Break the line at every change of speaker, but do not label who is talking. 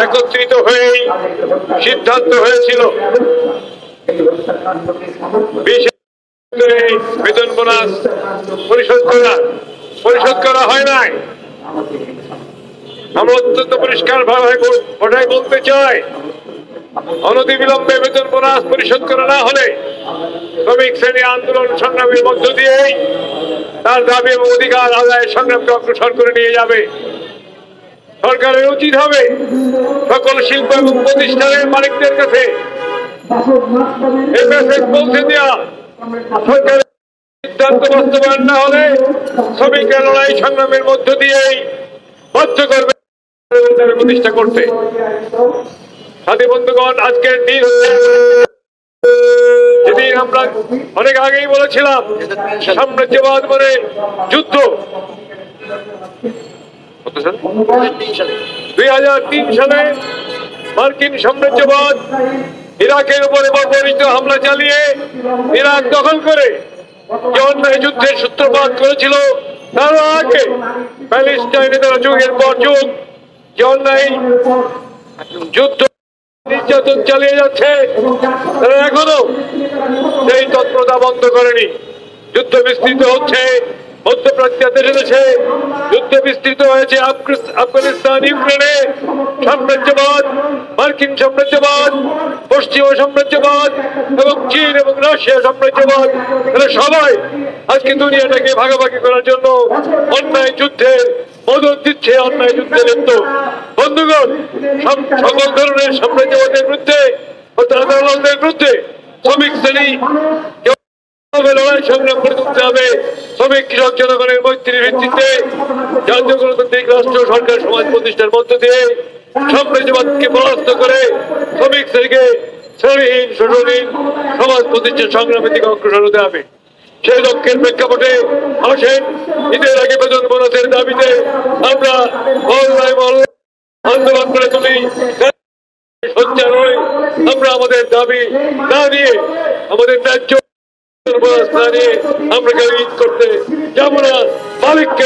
একত্রিত হয়েই সিদ্ধান্ত হয়েছিল বেতন বোনাস পরিশোধ করা হয় নাই। আমরা অত্যন্ত পরিষ্কার ভাবে ওটাই বলতে চাই, অনতিবিলম্বে বেতন বোনাস পরিশোধ করা না হলে শ্রমিক শ্রেণী আন্দোলন সংগ্রামের মধ্য দিয়েই তার দাবি এবং অধিকার আদায়ের সংগ্রামকে অগ্রসর করে নিয়ে যাবে। সরকারের উচিত হবে সকল শিল্প এবং প্রতিষ্ঠানের মালিকদের কাছে এই মেসেজ পৌঁছে দেওয়া, সরকারের সিদ্ধান্ত বাস্তবায়ন না হলে শ্রমিকরা লড়াই সংগ্রামের মধ্য দিয়েই বাধ্য করবে প্রতিষ্ঠা করতে। সাথী বন্ধুগণ, আজকের দিন যেদিন আমরা অনেক আগেই বলেছিলাম সাম্রাজ্যবাদ মানে যুদ্ধ, 2003 সালে মার্কিন সাম্রাজ্যবাদ ইরাকের উপরে বর্বরিত হামলা চালিয়ে ইরাক দখল করে যে অন্যায় যুদ্ধের সূত্রপাত করেছিল, তার আগে প্যালেস্টাইনে তারা যুগের পর যুগ যে অন্যায় যুদ্ধ নির্যাতন চালিয়ে যাচ্ছে, তারা এখনো সেই তৎপরতা বন্ধ করেনি। যুদ্ধ বিস্তৃত হচ্ছে মধ্যপ্রাচ্যের দেশে, যুদ্ধ বিস্তৃত হয়েছে আফগানিস্তান, ইউক্রেনে। সাম্রাজ্যবাদ, মার্কিন সাম্রাজ্যবাদ, পশ্চিমা সাম্রাজ্যবাদ এবং চীন এবং রাশিয়া সাম্রাজ্যবাদ, এরা সবাই আজকে দুনিয়াটাকে ভাগাভাগি করার জন্য অন্যায় যুদ্ধে মদত দিচ্ছে, অন্যায় যুদ্ধে লিপ্ত। বন্ধুগণ, সকল ধরনের সাম্রাজ্যবাদের বিরুদ্ধে, আদালতের বিরুদ্ধে শ্রমিক শ্রেণী লড়াই সংগ্রাম করে তুলতে হবে। শ্রমিক কৃষক জনগণের মৈত্রীর ভিত্তিতে জাতীয় গণতান্ত্রিক রাষ্ট্র সরকার সমাজ প্রতিষ্ঠার মধ্য দিয়ে সাম্রাজ্যবাদকে পরাস্ত করে শ্রমিক শ্রেণীকে শ্রেণীহীন শোষণহীন সমাজ প্রতিষ্ঠার সংগ্রামের দিকে অগ্রসর হতে হবে। সেই লক্ষ্যের প্রেক্ষাপটে আসেন ঈদের আগে বেতন বোনাসের দাবিতে আমরা মহল্লায় মহল্লায় আন্দোলন করে তুলি। সোচ্চার হই, আমরা আমাদের দাবি না নিয়ে, আমাদের ন্যায্য বোনাস না নিয়ে আমরা কেউ ঈদ করতে যাবো না। মালিককে